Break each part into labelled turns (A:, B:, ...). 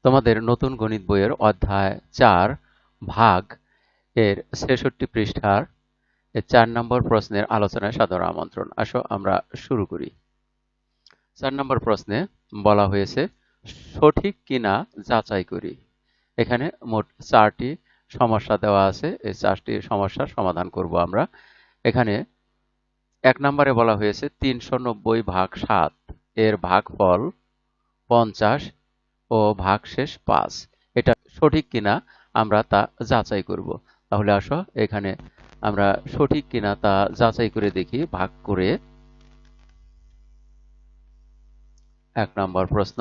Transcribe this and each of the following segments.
A: তোমাদের নতুন গণিত বইয়ের অধ্যায় ৪ ভাগ এর ৬৬ পৃষ্ঠার ৪ নম্বর প্রশ্নের আলোচনায় সাদর আমন্ত্রণ। আসো আমরা শুরু করি। ৪ নম্বর প্রশ্নে বলা হয়েছে সঠিক কিনা যাচাই করি। এখানে মোট ৪টি সমস্যা দেওয়া আছে। এই ৪টি সমস্যার সমাধান করব আমরা। এখানে ১ নম্বরে বলা হয়েছে ৩৯০ ভাগ ৭ এর ভাগফল ৫০ ও ভাগশেষ ৫। এটা সঠিক কিনা আমরা তা যাচাই করব। তাহলে আসো এখানে আমরা সঠিক কিনা তা যাচাই করে দেখি ভাগ করে। ১ নম্বর প্রশ্ন,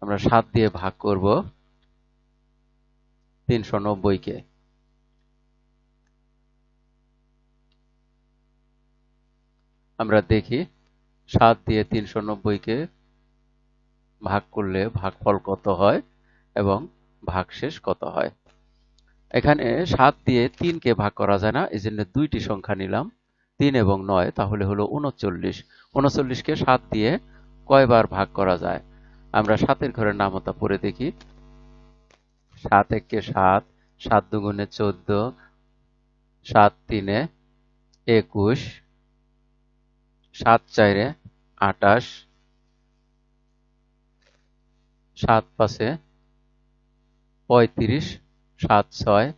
A: আমরা ৭ দিয়ে ভাগ করব ৩৯০ কে। আমরা দেখি ৭ দিয়ে ৩৯০ কে ভাগ করলে ভাগফল কত হয় এবং ভাগশেষ কত হয়। এখানে ৭ দিয়ে ৩ কে ভাগ করা যায় না, এই জন্য দুইটি সংখ্যা নিলাম, ৩ এবং ৯, তাহলে হলো ৩৯। ৩৯ কে ৭ দিয়ে কয়বার ভাগ করা যায়? আমরা ৭ ঘরের নামতা পড়ে দেখি। ৭ একে ৭, ৭ দুগুণে ১৪, ৭ তিনে ২১, ৭ চাইরে ২৮, ৭ পাঁচে ৩৫, ৭ ছয়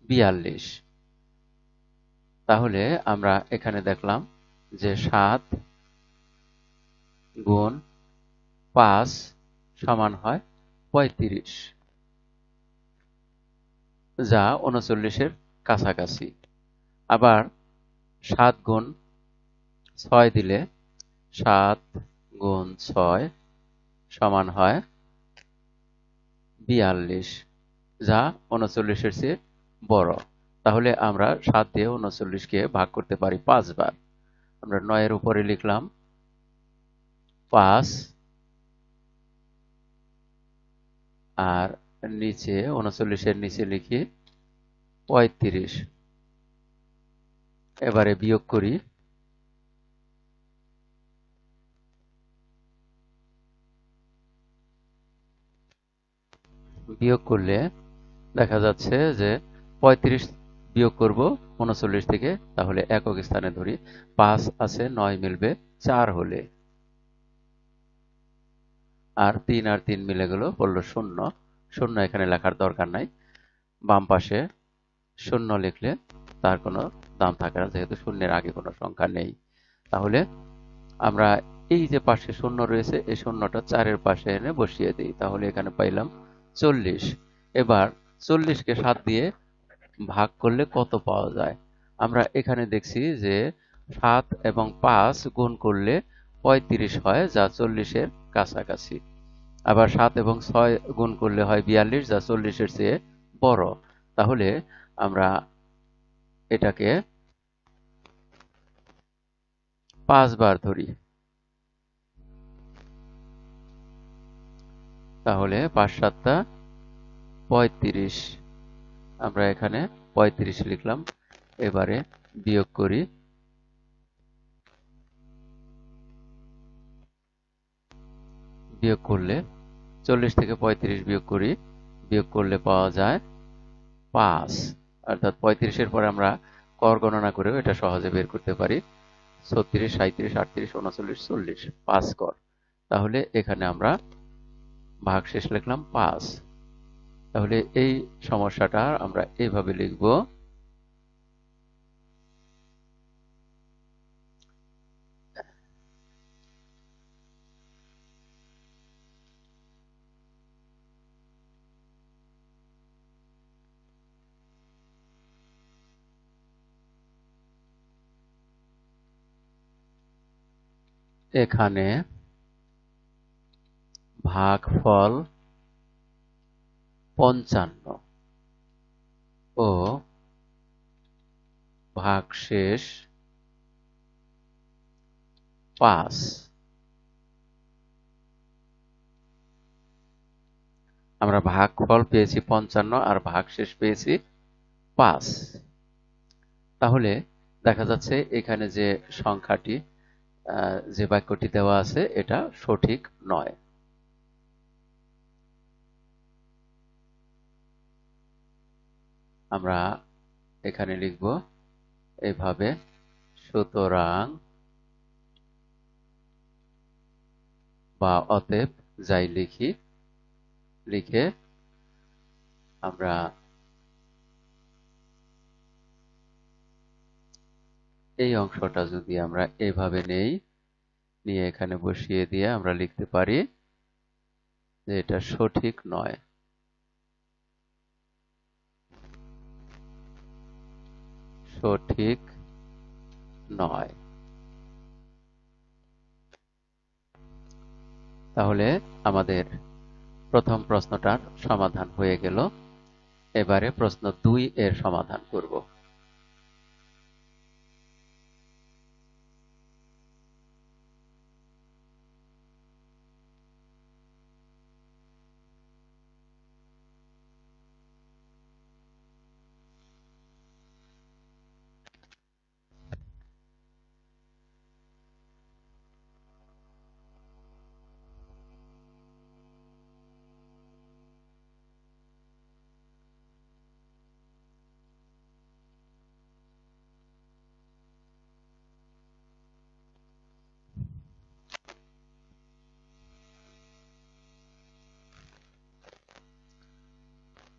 A: ৪২। তাহলে আমরা এখানে দেখলাম যে ৭ গুণ ৫ সমান হয় ৩৫, যা ৩৯-এর কাছাকাছি। আবার ৭ গুণ ৬ দিলে ৭ গুণ ৬ সমান হয় ৪২, যা ৩৯-এর চেয়ে বড়। তাহলে আমরা ৭ দিয়ে ৩৯-কে ভাগ করতে পারি ৫ বার। আমরা ৯ এর উপরে লিখলাম ৫ আর নিচে ৩৯-এর নিচে লিখি ৩৫। এবারে বিয়োগ করি। বিয়োগ করলে দেখা যাচ্ছে যে ৩৫ বিয়োগ করব ৩৯ থেকে, তাহলে একক স্থানে ধরি। ৫ আছে, ৯ মিলবে ৪ হলে, আর ৩ মিলে গেল, বলল ০। ০ এখানে লেখার দরকার নাই। বাম পাশে ০ লিখলে তার কোনো দাম থাকে না, যেহেতু শূন্যের আগে কোনো সংখ্যা নেই। তাহলে আমরা এই যে পাশে ০ রয়েছে, এই ০টা ৪-এর পাশে এনে বসিয়ে দিই। তাহলে এখানে পাইলাম ৪০। এবার ৪০-কে ৭ দিয়ে ভাগ করলে কত পাওয়া যায়? আমরা এখানে দেখছি যে ৭ এবং ৫ গুণ করলে ৩৫ হয়, যা ৪০-এর কাছাকাছি। আবার ৭ এবং ৬ গুণ করলে হয় ৪২, যা ৪০-এর চেয়ে বড়। তাহলে আমরা এটাকে ৫ বার ধরি। তাহলে ৫ ৭টা ৩৫। আমরা এখানে ৩৫ লিখলাম। এবারে বিয়োগ করি। বিয়োগ করলে ৪০ থেকে ৩৫ বিয়োগ করি। বিয়োগ করলে পাওয়া যায় ৫। অর্থাৎ ৩৫-এর পরে আমরা কর গণনা করেও এটা সহজে বের করতে পারি। ৩৬, ৩৭, ৩৮, ৩৯, ৪০, ৫ কর। তাহলে এখানে আমরা ভাগশেষ লিখলাম ৫। তাহলে এই সমস্যাটা আমরা এইভাবে লিখব। এখানে ভাগফল ৫৫ ও ভাগশেষ ৫। আমরা ভাগফল পেয়েছি ৫৫ আর ভাগশেষ পেয়েছি ৫। তাহলে দেখা যাচ্ছে এখানে যে সংখ্যাটি যে বাক্যটি দেওয়া আছে এটা সঠিক নয়। আমরা এখানে লিখব এইভাবে, সুতরাং বা অতএব যাই লিখে আমরা এই অংশটা যদি আমরা এইভাবে নিয়ে এখানে বসিয়ে দিয়ে আমরা লিখতে পারি যে এটা সঠিক নয়। সঠিক নয়। তাহলে আমাদের প্রথম প্রশ্নটার সমাধান হয়ে গেল। এবারে প্রশ্ন 2 এর সমাধান করব।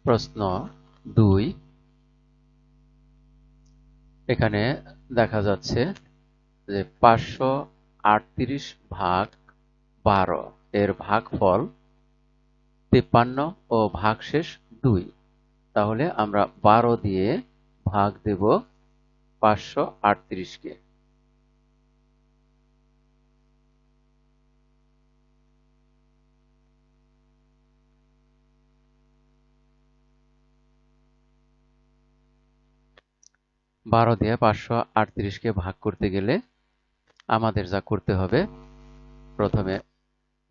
A: প্রশ্ন 2, এখানে দেখা যাচ্ছে যে 538 ভাগ 12 এর ভাগফল 53 ও ভাগশেষ 2। তাহলে আমরা 12 দিয়ে ভাগ দেব 538 কে। বারো দিয়ে 538 কে ভাগ করতে গেলে আমাদের যা করতে হবে, প্রথমে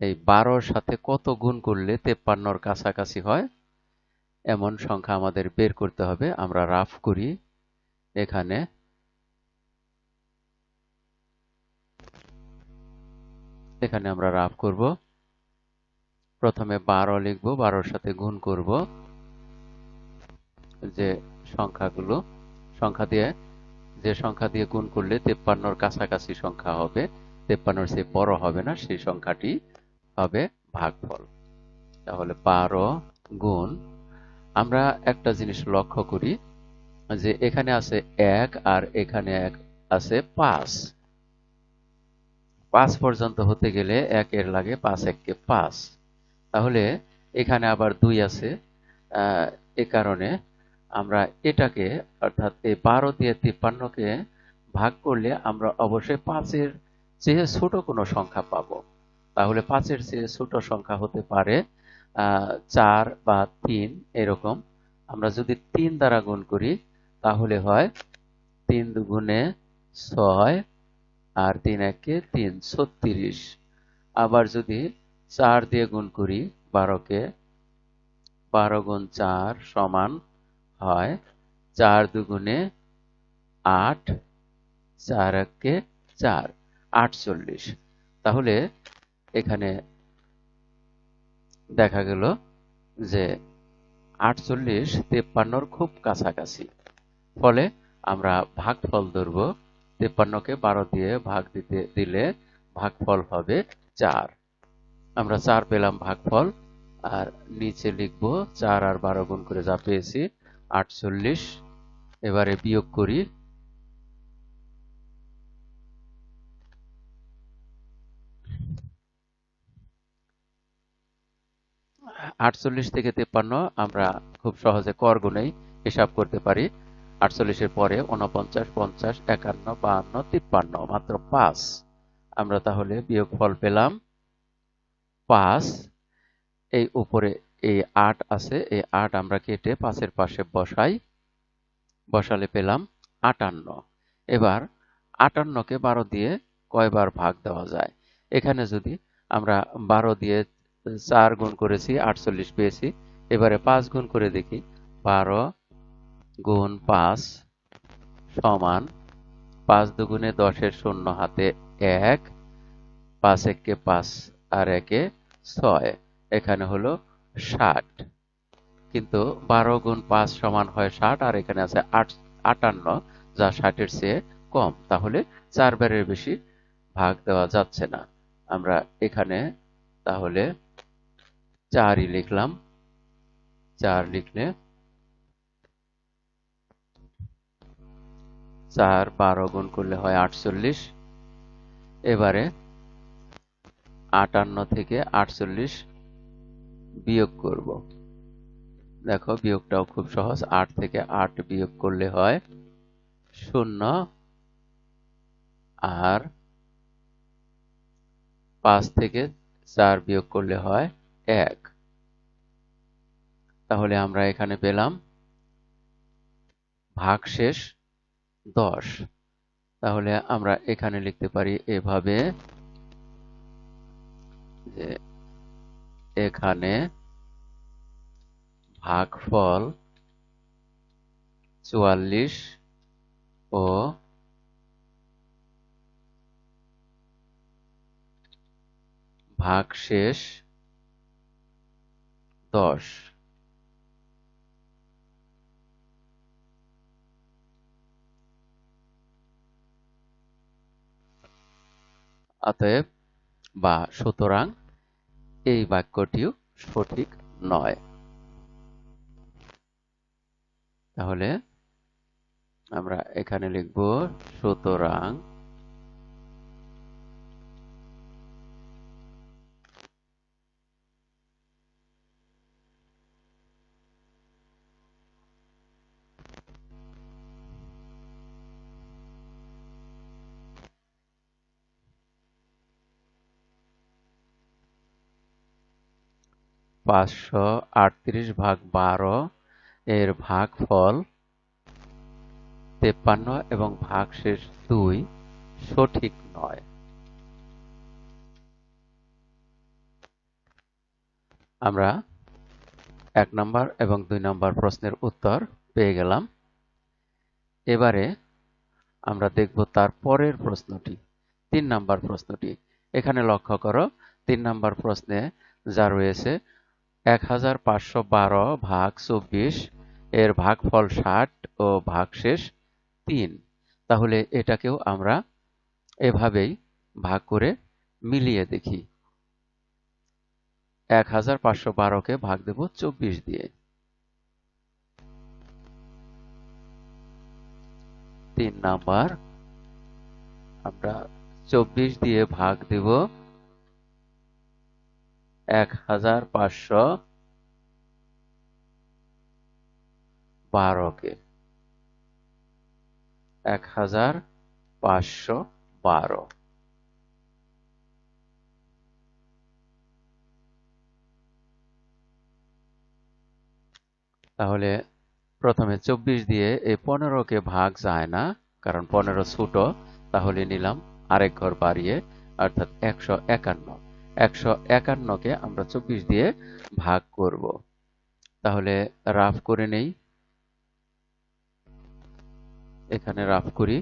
A: এই 12-র সাথে কত গুণ করলে 53-র কাছাকাছি হয় এমন সংখ্যা আমাদের বের করতে হবে। আমরা রাফ করি। এখানে আমরা রাফ করব। প্রথমে 12 লিখব, 12-র সাথে গুণ করব যে সংখ্যা দিয়ে গুণ করলে 53-র কাছাকাছি সংখ্যা হবে, 53-র চেয়ে বড় হবে না, সেই সংখ্যাটি হবে ভাগফল। তাহলে 12 গুণ, আমরা একটা জিনিস লক্ষ্য করি যে এখানে আছে 1 আর এখানে আছে 5। 5 পর্যন্ত হতে গেলে 1 এর লাগে 5 1 কে 5। তাহলে এখানে আবার 2 আছে, এ কারণে আমরা এটাকে, অর্থাৎ এই 12 দিয়ে 53-কে ভাগ করলে আমরা অবশ্যই 5-এর চেয়ে ছোট কোনো সংখ্যা পাবো। তাহলে 5-এর চেয়ে ছোট সংখ্যা হতে পারে 4 বা 3 এরকম। আমরা যদি 3 দ্বারা গুণ করি তাহলে হয় 3 দুগুণে 6 আর 3 একে 3, 36। আবার যদি 4 দিয়ে গুণ করি 12-কে, 12 গুণ 4 সমান হয় 4 দুগুণে 8, 4 একে 4, 48। তাহলে এখানে দেখা গেল যে 48 53-র খুব কাছাকাছি। ফলে আমরা ভাগফল ধরব। 53-কে 12 দিয়ে ভাগ দিলে ভাগফল হবে 4। আমরা 4 পেলাম ভাগফল, আর নিচে লিখব 4 আর 12 গুণ করে যা পেয়েছি 48। এবারে বিয়োগ করি। 48 থেকে 53 আমরা খুব সহজে কর গুণেই হিসাব করতে পারি। 48-এর পরে 49, 50, 51, 52, 53, মাত্র 5। আমরা তাহলে বিয়োগফল পেলাম 5। এই উপরে এই 8 আছে, এই 8 আমরা কেটে 5-এর পাশে বসালে পেলাম 58। এবার 58-কে 12 দিয়ে কয়বার ভাগ দেওয়া যায়? এখানে যদি আমরা 12 দিয়ে 4 গুণ করেছি 48 পেয়েছি। এবারে 5 গুণ করে দেখি। 12 গুণ 5 সমান 5 দুগুণে 10-এর শূন্য হাতে 1, 5 একে 5 আর একে 6, এখানে হলো 60। কিন্তু 12 গুণ 5 সমান হয় 60, আর এখানে আছে 58, যা 60 এর চেয়ে কম। তাহলে 4 বারের বেশি ভাগ দেওয়া যাচ্ছে না। আমরা এখানে তাহলে 4ই লিখলাম। 4 লিখলে 4 12 গুণ করলে হয় 48। এবারে 58 থেকে 48 বিয়োগ করব। দেখো বিয়োগটাও খুব সহজ। 8 থেকে 8 বিয়োগ করলে হয় 0, আর 5 থেকে 4 বিয়োগ করলে হয় 1। তাহলে আমরা এখানে পেলাম ভাগশেষ 10। তাহলে আমরা এখানে লিখতে পারি এভাবে যে এখানে ভাগফল 44 ও ভাগশেষ 10। অতএব বা সুতরাং এই বাক্যটিও সঠিক নয়। তাহলে আমরা এখানে লিখব সুতরাং পাঁচশো 38 ভাগ 12 এর ভাগফল 53 এবং ভাগশেষ 2 সঠিক নয়। আমরা 1 নম্বর এবং 2 নম্বর প্রশ্নের উত্তর পেয়ে গেলাম। এবারে আমরা দেখব তার পরের প্রশ্নটি, 3 নম্বর প্রশ্নটি। এখানে লক্ষ্য করো 3 নম্বর প্রশ্নে যা রয়েছে 1512 ভাগ 24 এর ভাগফল 60 ও ভাগশেষ 3। তাহলে এটাকেও আমরা এভাবেই ভাগ করে মিলিয়ে দেখি। 1512কে ভাগ দেব 24 দিয়ে। 3 নাম্বার আমরা 24 দিয়ে ভাগ দেব 1512কে। 1512। তাহলে প্রথমে 24 দিয়ে এই 15কে ভাগ যায় না, কারণ 15 ছোট। তাহলে নিলাম আরেক ঘর বাড়িয়ে, অর্থাৎ 151। 151কে আমরা 24 দিয়ে ভাগ করব। তাহলে রাফ করে নেই, এখানে রাফ করি।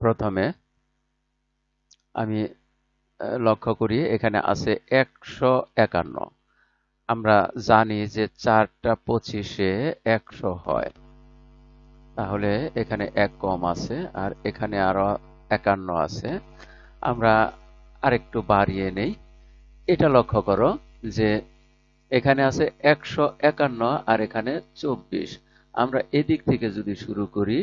A: প্রথমে আমি লক্ষ্য করি এখানে আছে 151। আমরা জানি যে 4টা 25-এ 100 হয়। তাহলে এখানে 1 কম আছে, আর এখানে আরো 51 আছে। আমরা আরেকটু বাড়িয়ে নেই। এটা লক্ষ্য করো যে এখানে আছে 151 আর এখানে 24। আমরা এদিক থেকে যদি শুরু করি,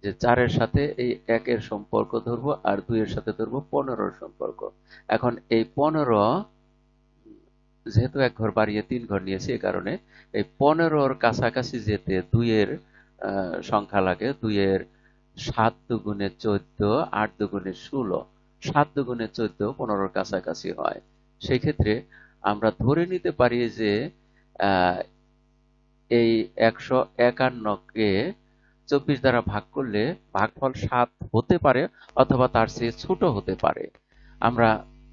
A: যে 4-এর সাথে এই 1-এর সম্পর্ক ধরবো, আর 2-এর সাথে ধরবো 15-র সম্পর্ক। এখন এই 15, যেহেতু 1 ঘর বাড়িয়ে 3 ঘর নিয়েছি, এ কারণে এই 15-র কাছাকাছি যেতে 2-এর সংখ্যা লাগে। 2-এর 7 দুগুণে 14, 8 দুগুণে 16। 7 দুগুণে 14 15-র কাছাকাছি হয়। সেই ক্ষেত্রে আমরা ধরে নিতে পারি যে এই 151কে 24 দ্বারা ভাগ করলে ভাগফল 7 হতে পারে, অথবা তার চেয়ে ছোট হতে পারে, আমরা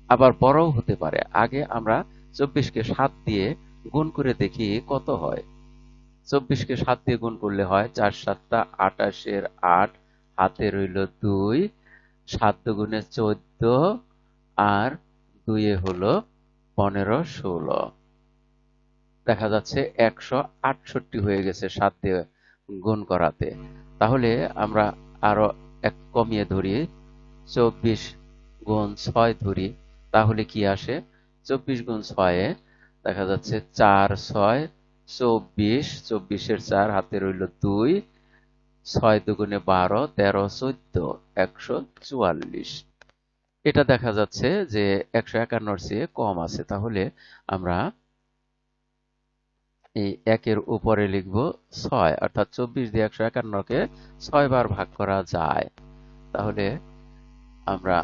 A: আবার বড়ও হতে পারে। আগে আমরা 24কে 7 দিয়ে গুণ করে দেখি কত হয়। 24 কে 7 দিয়ে গুণ করলে হয় 4 7 28 এর 8, হাতে রইল 2, 7 দুগুণে 14 আর 2 এ হলো 15 16। দেখা যাচ্ছে 168 হয়ে গেছে 7 দিয়ে গুণ করাতে। তাহলে আমরা আরো এক কমিয়ে ধরি, 24 গুণ 6 ধরি, তাহলে কি আসে? 24 গুণ 6 এ দেখা যাচ্ছে 4 6 24, 24 এর 4, হাতে রইল 2, 6 দুগুণে 12 13 14 144। এটা দেখা যাচ্ছে যে 151 এর চেয়ে কম আছে। তাহলে আমরা এই 1 এর উপরে লিখব 6, অর্থাৎ 24 দিয়ে 151 কে 6 বার ভাগ করা যায়। তাহলে আমরা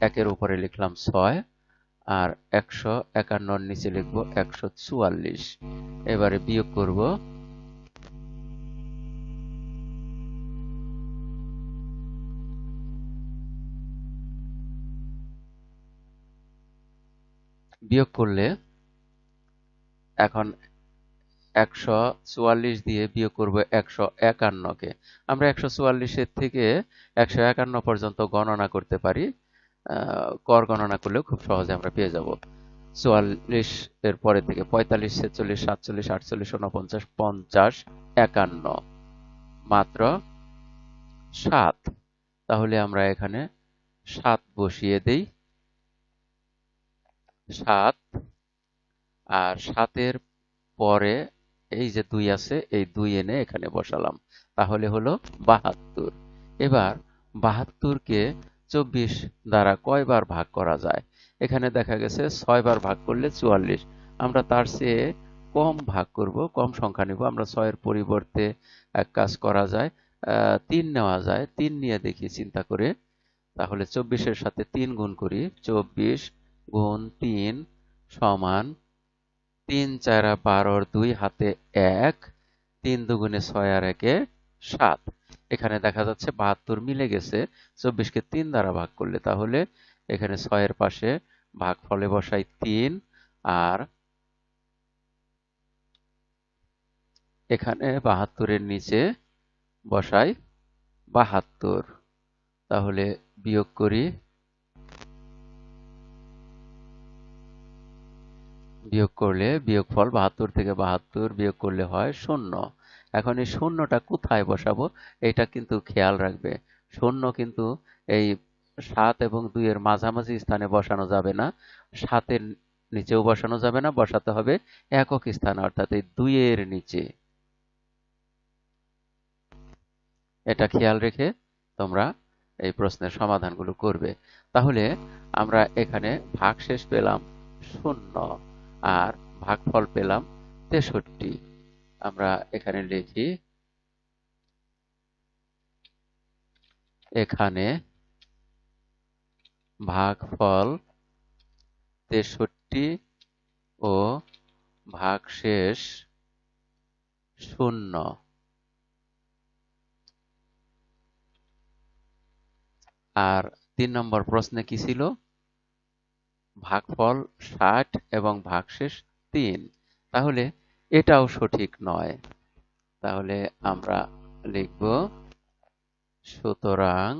A: 1 এর উপরে লিখলাম 6 আর 151 এর নিচে লিখব 144। এবারে বিয়োগ করব। বিয়োগ করলে এখন 144 দিয়ে বিয়োগ করব 151 কে। আমরা 144 এর থেকে 151 পর্যন্ত গণনা করতে পারি। কর গণনা করলেও খুব সহজে আমরা পেয়ে যাব। 44 এর পরের দিকে 45 46 47 48 49 50 51, মাত্র 7। তাহলে আমরা এখানে 7 বসিয়ে দেই। 7 আর 7 এর পরে এই যে 2 আছে, এই 2 এনে এখানে বসালাম, তাহলে হলো 72। এবার 72 কে 24 দ্বারা কয়বার ভাগ করা যায়? এখানে দেখা গেছে 6 বার ভাগ করলে 44। আমরা তার চেয়ে কম ভাগ করব, কম সংখ্যা নিব। আমরা 6 এর পরিবর্তে এক কাজ করা যায়, 3 নেওয়া যায়। 3 নিয়ে দেখি চিন্তা করে। তাহলে 24 এর সাথে 3 গুণ করি। 24 গুণ 3 সমান 3 4 12 2, হাতে 1, 3 দুগুণে 6 আর 1 এ 7। এখানে দেখা যাচ্ছে 72 মিলে গেছে 24 কে 3 দ্বারা ভাগ করলে। তাহলে এখানে 6 এর পাশে ভাগফলে বসাই 3 আর এখানে 72 এর নিচে বসাই 72। তাহলে বিয়োগ করি। বিয়োগ করলে বিয়োগফল 72 থেকে 72 বিয়োগ করলে হয় 0। এখন এই শূন্যটা কোথায় বসাবো এটা কিন্তু খেয়াল রাখবে। শূন্য কিন্তু এই 7 এবং 2 এর মাঝামাঝি স্থানে বসানো যাবে না, 7 এর নিচেও বসানো যাবে না, বসাতে হবে একক স্থানে, অর্থাৎ এই 2 এর নিচে। এটা খেয়াল রেখে তোমরা এই প্রশ্নের সমাধানগুলো করবে। তাহলে আমরা এখানে ভাগশেষ পেলাম 0 আর ভাগফল পেলাম 63। আমরা এখানে লিখি, এখানে ভাগফল 63 ও ভাগশেষ 0। আর 3 নম্বর প্রশ্নে কি ছিল? ভাগফল 60 এবং ভাগশেষ 3। তাহলে এটাও সঠিক নয়। তাহলে আমরা লিখব, সুতরাং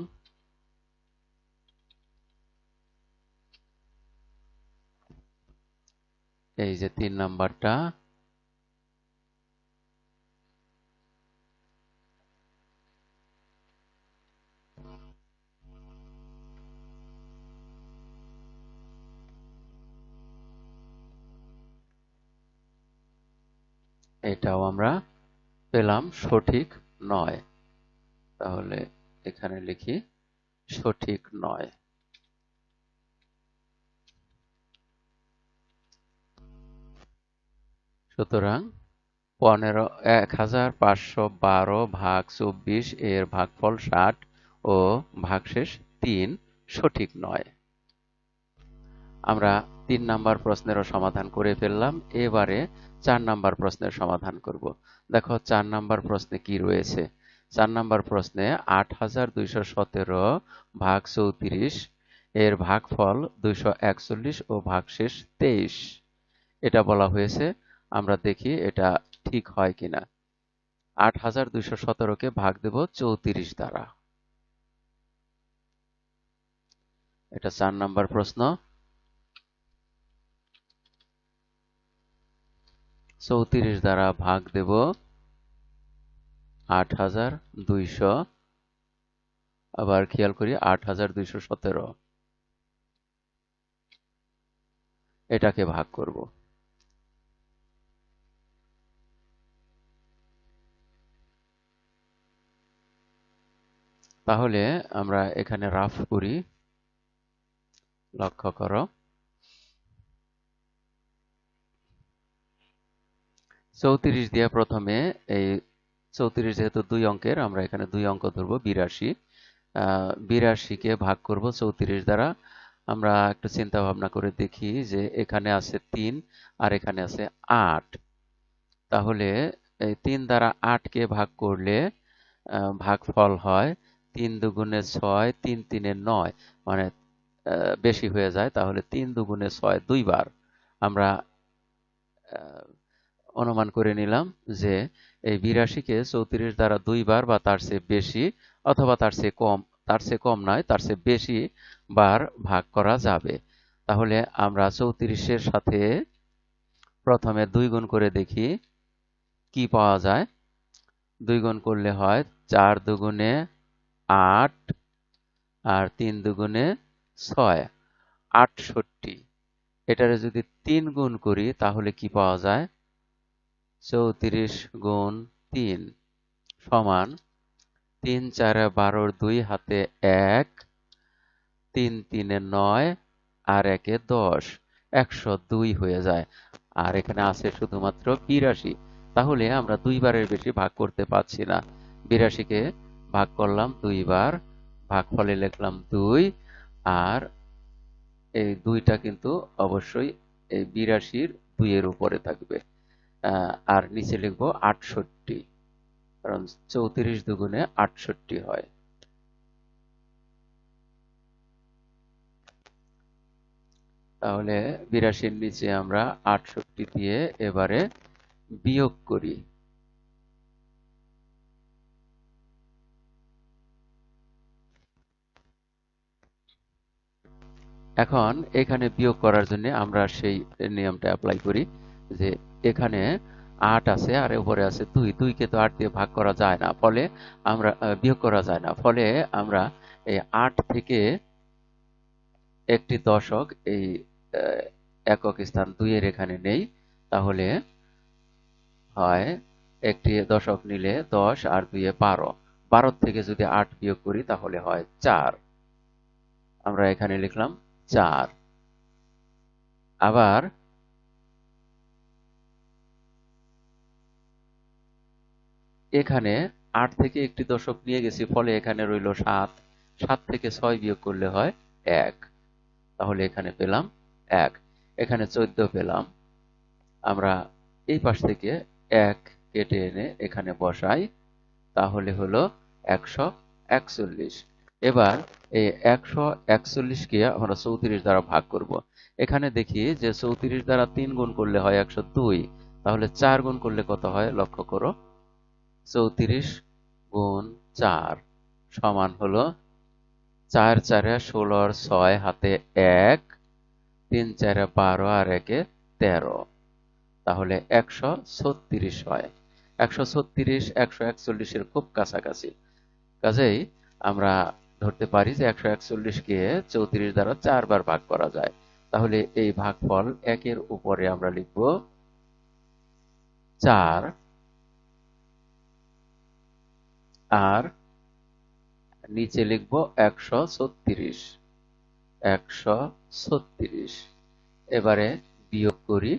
A: এই যে 3 নাম্বারটা, এটাও আমরা পেলাম সঠিক নয়। তাহলে এখানে লিখি সঠিক নয়। সুতরাং 1512 ভাগ 24 এর ভাগফল 60 ও ভাগশেষ 3 সঠিক নয়। আমরা 3 নাম্বার প্রশ্নেরও সমাধান করে ফেললাম। এবারে 4 নাম্বার প্রশ্নের সমাধান করব। দেখো 4 নাম্বার প্রশ্নে কি রয়েছে। 4 নাম্বার প্রশ্নে 8217 ভাগ 34 এর ভাগফল 241 ও ভাগশেষ 23 এটা বলা হয়েছে। আমরা দেখি এটা ঠিক হয় কিনা। ৮,২১৭কে ভাগ দেব ৩৪ দ্বারা। এটা ৪ নম্বর প্রশ্ন। ৩৪ দ্বারা ভাগ দেব ৮,২০০, আবার খেয়াল করি ৮,২১৭, এটাকে ভাগ করব। তাহলে আমরা এখানে রাফ করি, লক্ষ্য করো। ৩৪ দিয়ে প্রথমে এই ৩৪ যেহেতু ২ অঙ্কের, আমরা এখানে ২ অঙ্ক ধরবো, ৮২। ৮২কে ভাগ করব ৩৪ দ্বারা। আমরা একটু চিন্তা ভাবনা করে দেখি যে এখানে আছে ৩ আর এখানে আছে ৮। তাহলে এই ৩ দ্বারা ৮কে ভাগ করলে ভাগফল হয় ৩ দুগুণে ৬, ৩ তিনে ৯, মানে বেশি হয়ে যায়। তাহলে ৩ দুগুণে ৬ দুইবার। আমরা অনুমান করে নিলাম যে এই ৮২কে ৩৪ দ্বারা দুইবার বা তার চেয়ে বেশি, অথবা তার চেয়ে কম নয়, তার চেয়ে বেশি বার ভাগ করা যাবে। তাহলে আমরা ৩৪-এর সাথে প্রথমে ২ গুণ করে দেখি কি পাওয়া যায়। ২ গুণ করলে হয় ৪ দুগুণে ৮ আর ৩ দুগুণে ৬, ৬৮। এটারে যদি ৩ গুণ করি তাহলে কি পাওয়া যায়? ৩৪ গুণ ৩ সমান ৩ ৪ ১২, ২ হাতে ১, ৩ ৩ ৯ আর ১ ১০, ১০২ হয়ে যায়। আর এখানে আছে শুধুমাত্র ৮২। তাহলে আমরা দুইবারের বেশি ভাগ করতে পারছি না। ৮২কে ভাগ করলাম দুইবার, ভাগফলে লিখলাম ২, আর এই ২টা কিন্তু অবশ্যই এই ৮২-র ২-এর উপরে থাকবে। আর নিচে লিখবো ৬৮, কারণ ৩৪ দুগুণে ৬৮ হয়। তাহলে ৮২-র নিচে আমরা ৬৮ দিয়ে এবারে বিয়োগ করি। এখন এখানে বিয়োগ করার জন্য আমরা সেই নিয়মটা অ্যাপ্লাই করি যে এখানে ৮ আছে আর উপরে আছে ২, ২কে তো ৮ দিয়ে ভাগ করা যায় না, ফলে আমরা বিয়োগ করা যায় না, ফলে আমরা এই ৮ থেকে একটি দশক এই একক স্থান ২-এর এখানে নেই। তাহলে হয় একটি দশক নিলে ১০ আর ২-এ ১২, ১২ থেকে যদি ৮ বিয়োগ করি তাহলে হয় ৪। আমরা এখানে লিখলাম ৪। আবার এখানে ৮ থেকে একটি দশক নিয়ে গেছি, ফলে এখানে রইল ৭। ৭ থেকে ৬ বিয়োগ করলে হয় ১। তাহলে এখানে পেলাম ১। এখানে ১৪ পেলাম। আমরা এই পাশ থেকে ১ কেটে এনে এখানে বসাই, তাহলে হলো ১৪১। এবার এই ১৪১কে আমরা ৩৪ দ্বারা ভাগ করব। এখানে দেখি যে ৩৪ দ্বারা ৩ গুণ করলে হয় ১০২, তাহলে ৪ গুণ করলে কত হয় লক্ষ্য করো। ৩৪ গুণ ৪ সমান হলো ৪ ৪ ১৬ আর ৬ হাতে ১, ৩ ৪ ১২ আর ১ ১৩, তাহলে ১৩৬ হয়। ১৩৬ ১৪১-এর খুব কাছাকাছি। কাজেই আমরা ধরতে পারি যে ১৪১-কে ৩৪ দ্বারা ৪ বার ভাগ করা যায়। তাহলে এই ভাগফল ১-এর উপরে আমরা লিখব ৪, আর নিচে লিখব ১৩৬। ১৩৬। এবারে বিয়োগ করি।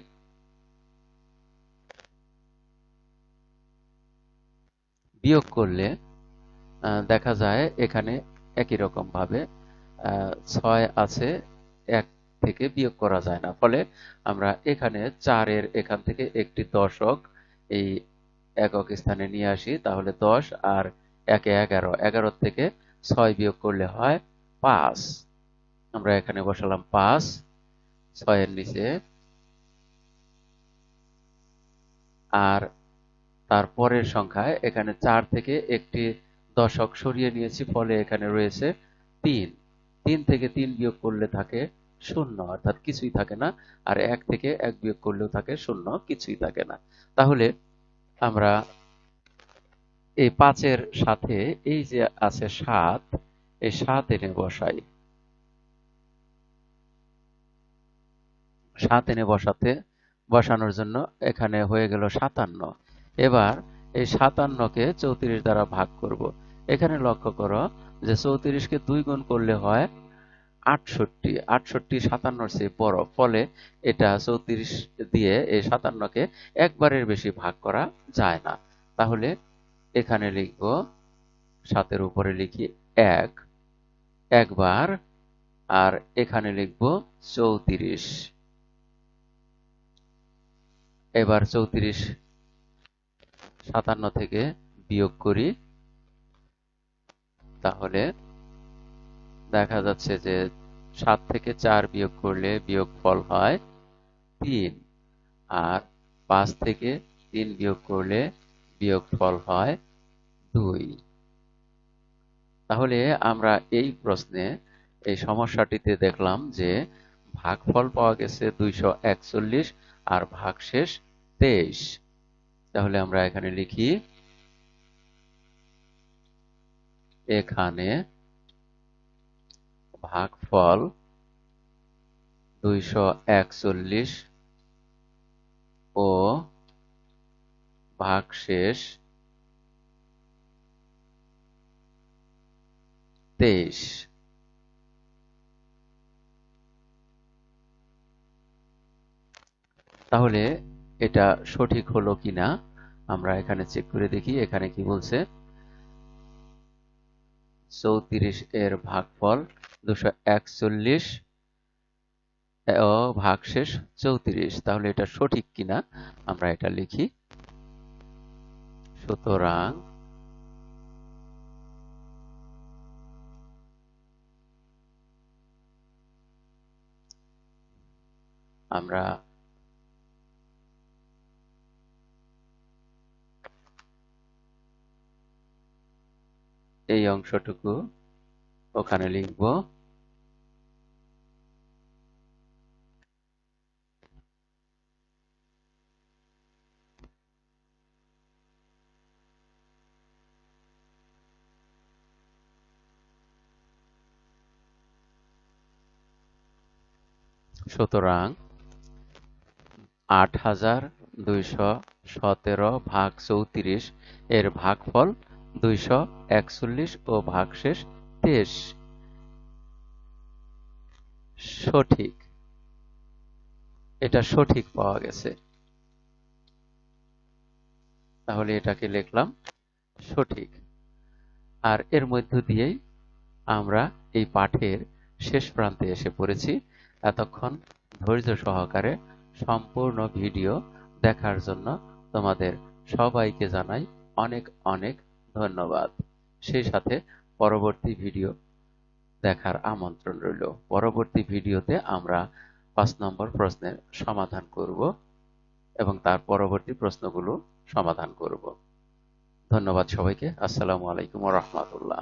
A: বিয়োগ করলে দেখা যায় এখানে একই রকম ভাবে ৬ আছে, ১ থেকে বিয়োগ করা যায় না, ফলে আমরা এখানে ৪-এর এখান থেকে একটি দশক এই একক স্থানে নিয়ে আসি, তাহলে ১০ আর ১ ১১, ১১ থেকে ৬ বিয়োগ করলে হয় ৫। আমরা এখানে বসালাম ৫, ৬-এর নিচে, আর তারপরের সংখ্যায় এখানে 4 থেকে একটি দশক সরিয়ে নিয়েছি, ফলে এখানে রয়েছে 3। 3 থেকে 3 বিয়োগ করলে থাকে 0, অর্থাৎ কিছুই থাকে না। আর 1 থেকে 1 বিয়োগ করলেও থাকে 0, কিছুই থাকে না। তাহলে আমরা এই 5 এর সাথে এই যে আছে 7, এই 7 এনে বসাই। 7 এনে বসানোর জন্য এখানে হয়ে গেল 57। এবার এই 57কে 34 দ্বারা ভাগ করব। এখানে লক্ষ্য করো যে 34কে 2 গুণ করলে হয় 68। 68 57-র চেয়ে বড়, ফলে এটা 34 দিয়ে এই 57কে একবারের বেশি ভাগ করা যায় না। তাহলে এখানে লিখব, 7-এর উপরে লিখি 1 একবার, আর এখানে লিখব 34। এবার 34 57 থেকে বিয়োগ করি। তাহলে দেখা যাচ্ছে যে 7 থেকে 4 বিয়োগ করলে বিয়োগফল হয় 3, আর 5 থেকে 3 বিয়োগ করলে বিয়োগফল হয় 2। তাহলে আমরা এই প্রশ্নে, এই সমস্যাটিতে দেখলাম যে ভাগফল পাওয়া গেছে 241 আর ভাগশেষ 23। তাহলে আমরা এখানে লিখি, এখানে ভাগফল 241 ও ভাগশেষ 23। তাহলে এটা সঠিক হলো কিনা আমরা এখানে চেক করে দেখি। এখানে কি বলছে, 34 এর ভাগফল 241 ও ভাগশেষ 34। তাহলে এটা সঠিক কিনা আমরা এটা লিখি। সুতরাং আমরা এই অংশটুকু ওখানে লিখব। সুতরাং 8217 ভাগ 34 এর ভাগফল 241 ও ভাগশেষ 23 সঠিক। এটা সঠিক পাওয়া গেছে। তাহলে এটাকে লিখলাম সঠিক। আর এর মধ্য দিয়েই আমরা এই পাঠের শেষ প্রান্তে এসে পড়েছি। এতক্ষণ ধৈর্য সহকারে সম্পূর্ণ ভিডিও দেখার জন্য তোমাদের সবাইকে জানাই অনেক অনেক ধন্যবাদ। সেই সাথে পরবর্তী ভিডিও দেখার আমন্ত্রণ রইল। পরবর্তী ভিডিওতে আমরা 5 নম্বর প্রশ্নের সমাধান করব এবং তার পরবর্তী প্রশ্নগুলো সমাধান করব। ধন্যবাদ সবাইকে। আসসালামু আলাইকুম ওয়া রাহমাতুল্লাহ।